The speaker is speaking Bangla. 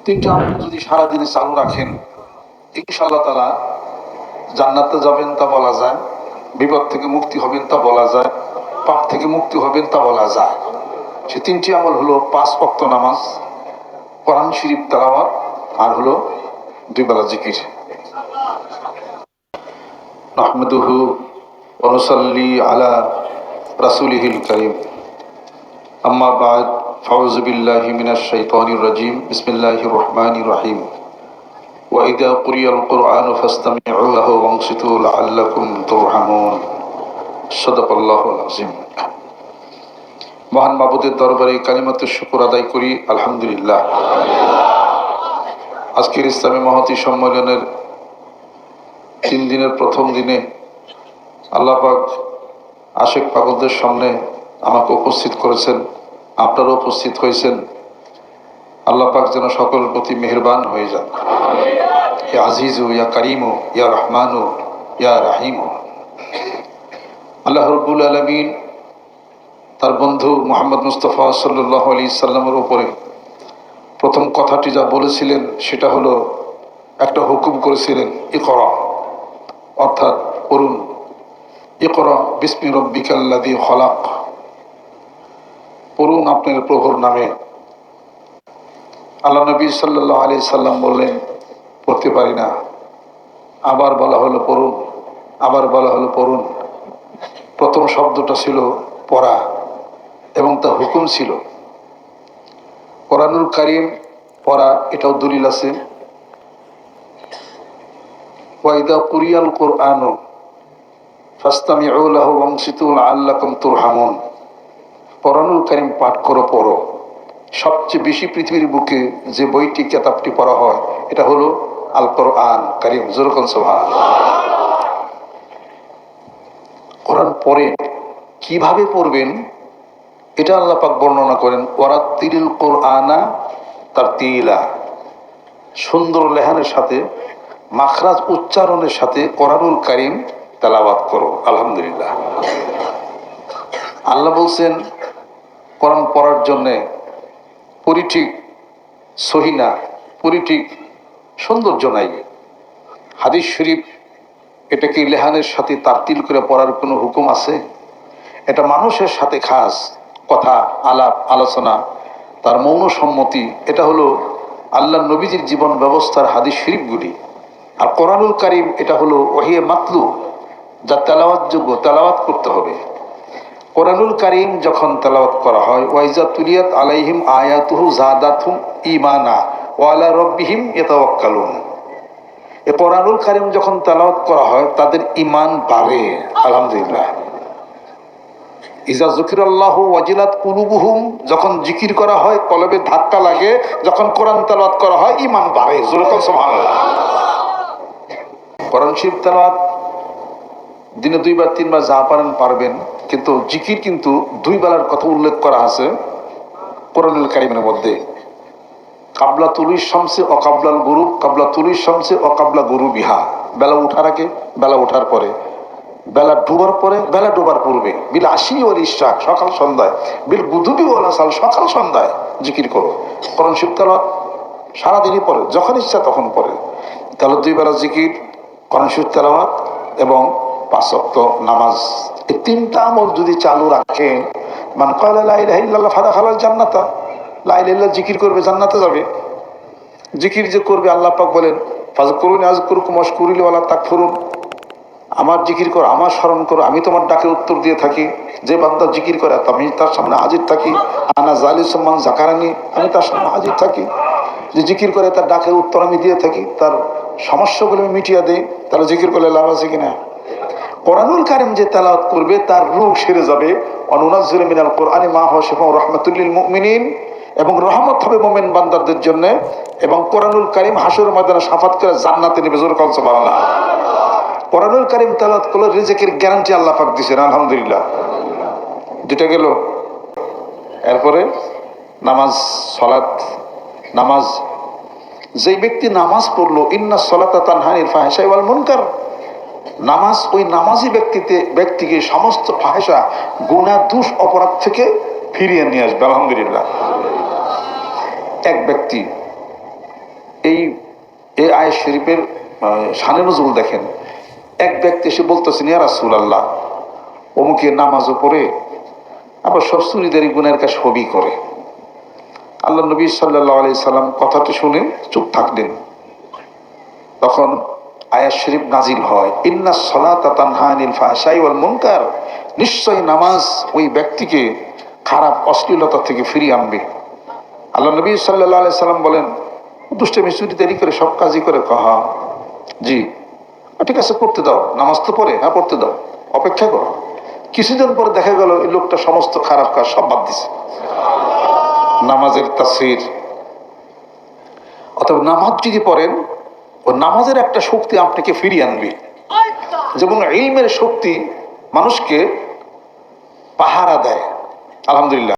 তিনটা আমল যদি সারাদিনে চালু রাখেন, ইনশাআল্লাহ তাআলা জান্নাতে যাবেন তা বলা যায়, বিপদ থেকে মুক্তি হবেন তা বলা যায়, পাপ থেকে মুক্তি হবেন তা বলা যায়। সে তিনটি আমল হলো 5 ওয়াক্ত নামাজ, কোরআন শরীফ তেলাওয়াত, আর হলো 2 বেলা জিকির। নাহমাদুহু ওয়া নুসাল্লি আলা রাসূলিহিল কারীম। আম্মা বা'দ, ফাউযু বিল্লাহি মিনাশ শাইতানির রাজীম। বিসমিল্লাহির রহমানির রহিম। ওয়া ইযা কুরিয়াল কুরআনু ফাসতামি'উ লাহু ওয়ানসিতু লাআল্লাকুম তুরহামুন। সাদাকাল্লাহুল আযীম। মহান মাবুদের দরবারে কালিমাতুশ শুকর আদায় করি, আলহামদুলিল্লাহ। আজকের ইসলামী মহতী সম্মেলনের 3 দিনের প্রথম দিনে আল্লাহ পাক আশেক পাগলদের সামনে আমাকে উপস্থিত করেছেন, আপনারা উপস্থিত হয়েছেন। আল্লাহ পাক যেন সকলের প্রতি মেহেরবান হয়ে যান। ইয়া আজিজু ইয়া কারিমু ইয়া রহমানু ইয়া রাহিমু। আল্লাহ রাব্বুল আলামিন তার বন্ধু মুহাম্মদ মুস্তাফা সাল্লাল্লাহু আলাইহি সাল্লামের উপরে প্রথম কথাটি যা বলেছিলেন সেটা হলো, একটা হুকুম করেছিলেন, ইকরা, অর্থাৎ পড়ুন। ইকরা বিসমি রাব্বিকাল্লাযী খলাক, পড়ুন আপনার প্রভুর নামে। আল্লাহ নবী সাল্লাল্লাহু আলাইহি সাল্লাম বললেন, পড়তে পারি না। আবার বলা হলো পড়ুন, আবার বলা হলো পড়ুন। প্রথম শব্দটা ছিল পড়া এবং তা হুকুম ছিল। কোরআনুল কারীম পড়া, এটাও দলিল আছে। ওয়া ইযা কুরিয়াল কুরআনু ফাসতামি'উ লাহু ওয়ানসিতু লাআল্লাকুম তুরহামুন। কোরআনুল কারীম পাঠ করো, পড়ো। সবচেয়ে বেশি পৃথিবীর বুকে যে বইটি, কিতাবটি পড়া হয়, এটা হলো আল কোরআন কারীম। জোরে কোন সুবহানাল্লাহ। কোরআন পড়ে, কিভাবে পড়বেন এটা আল্লাহ পাক বর্ণনা করেন। ওয়ারাত্তিলিল কুরআনা তারতিলা, সুন্দর লেহানের সাথে, মাখরাজ উচ্চারণের সাথে কোরআনুল কারীম তেলাওয়াত করো। আলহামদুলিল্লাহ। আল্লাহ বলছেন কোরআন পড়ার জন্যে পরিঠিক সহি না, পরিঠিক সৌন্দর্য নাই। হাদিস শরীফ এটাকে লেহানের সাথে তারতিল করে পড়ার কোনো হুকুম আছে? এটা মানুষের সাথে খাস কথা, আলাপ আলোচনা, তার মৌন সম্মতি, এটা হলো আল্লাহ নবীজির জীবন ব্যবস্থার হাদিস শরীফগুলি। আর কোরআনুল কারীম এটা হলো ওহিয়ে মাতলু, যা তেলাওয়াত যোগ্য, তেলাওয়াত করতে হবে। কোরআনুল কারীম যখন তেলাওয়াত করা হয়, ওয়াইজা তুলিয়াত আলাইহিম আয়াতুহু যাদাতহুম ঈমানা ওয়া আলা রাব্বিহিম ইয়াতাওয়াক্কালুন। এই কোরআনুল কারীম যখন তেলাওয়াত করা হয়, তাদের ঈমান বাড়ে। আলহামদুলিল্লাহ। ইজা যুকিরাল্লাহু ওয়াজিলাত কুলুবুহুম, যখন জিকির করা হয় কলবে ধাক্কা লাগে, যখন কোরআন তেলাওয়াত করা হয় ঈমান বাড়ে। জোরে বল সুবহানাল্লাহ। কোরআন শরীফ তেলাওয়াত দিনে 2 বার 3 বার যা পারেন পারবেন, কিন্তু জিকির কিন্তু 2 বেলার কথা উল্লেখ করা আছে কোরআনুল কারীমের মধ্যে। কাবলা তুলিশ শামসে ও কাবলাল গুরুব, কাবলা তুলিশ শামসে ও কাবলা গুরুবিহা, বেলা উঠার আগে, বেলা ওঠার পরে, বেলা ডুবার পরে, বেলা ডুবার পূর্বে, বিল আশি ওয়াল ইশরাক, সকাল সন্ধ্যায়, বিল গুদুবি ওয়াল আসাল, সকাল সন্ধ্যায় জিকির করো। কোরআন শরীফ তেলাওয়াত সারাদিনই পড়ে, যখন ইচ্ছা তখন পড়ে। তাহলে 2 বেলা জিকির, কোরআন শরীফ তেলাওয়াত এবং 5 ওয়াক্ত নামাজ, এই 3টা আমল যদি চালু রাখেন, মান ক্বালা লা ইলাহা ইল্লাল্লাহ ফাদাখালাল জান্নাতা, লা ইলাহা ইল্লাল্লাহ জিকির করবে, জান্নাতে যাবে। জিকির যে করবে, আল্লাহ পাক বলেন ফাযকুরুনি আযকুরকুম ওয়াশকুরুলি ওয়ালা তাকফুরুন, আমার জিকির করো, আমার স্মরণ করো, আমি তোমার ডাকে উত্তর দিয়ে থাকি। যে বান্দা জিকির করে আমি তার সামনে হাজির থাকি। আনা জালিসুম মান যাকারানি, আমি তার সামনে হাজির থাকি। যে জিকির করে তার ডাকের উত্তর আমি দিয়ে থাকি, তার সমস্যাগুলো আমি মিটিয়ে দিই। তাহলে জিকির করলে লাভ আছে কিনা? কোরআনুল কারীম যে তেলাওয়াত করবে তার রূহ সেরে যাবে। অনুনাজ্জিলু মিনাল কুরআনি মা হুয়া শিফাউর রাহমাতুল লিল মুমিনিন, এবং রহমত হবে মুমিন বান্দাদের জন্য। এবং কোরআনুল কারীম হাসরের ময়দানে শাফাত করে জান্নাতে নেবে। জোরে বলুন সুবহানাল্লাহ। কোরআনুল কারীম তেলাওয়াত করলে রিজিকের গ্যারান্টি আল্লাহ পাক দিয়েছেন। আলহামদুলিল্লাহ। দুটা গেল। এরপরে নামাজ, সালাত। নামাজ, যেই ব্যক্তি নামাজ পড়লো, ইন্নাস সালাতা তানহা আনিল ফাহশাই ওয়াল মুনকার, নামাজ ওই নামাজি ব্যক্তিকে সমস্ত ফাহেসা, গুনাহ, দুষ, অপরাধ থেকে ফিরিয়ে নিয়ে আসবে। আলহামদুলিল্লাহ। এক ব্যক্তি এই আয়াত শরীফের শানে নজরুল দেখেন। এক ব্যক্তি এসে বলতেছেন, ইয়া রাসূলুল্লাহ, অমুকে নামাজও পড়ে আবার সব চুরিদারি গুনাহের কাজ সবই করে। আল্লাহ নবী সাল্লাল্লাহু আলাইহি সাল্লাম কথাটি শুনে চুপ থাকলেন। তখন আয়াত শরীফ নাজিল হয়, ইন্নাস সালাতা তানহা আনিল ফাহশাই ওয়াল মুনকার, নিশ্চয়ই নামাজ ওই ব্যক্তিকে খারাপ অশ্লীলতা থেকে ফিরিয়ে আনবে। আল্লাহ নবী সাল্লাল্লাহু আলাইহি সাল্লাম বলেন, দুষ্টামি চুরিদারি করে সব কাজই করে? কহা জি। ঠিক আছে, করতে দাও, নামাজ তো পড়ে, হ্যাঁ পড়তে দাও, অপেক্ষা করো। কিছুদিন পরে দেখা গেল এই লোকটা সমস্ত খারাপ কাজ সব বাদ দিছে। নামাজের তাসির। অথবা নামাজ যদি পড়েন, ও নামাজের একটা শক্তি আপনাকে ফিরিয়ে আনবে, যেমন ইলমের শক্তি মানুষকে পাহারা দেয়। আলহামদুলিল্লাহ।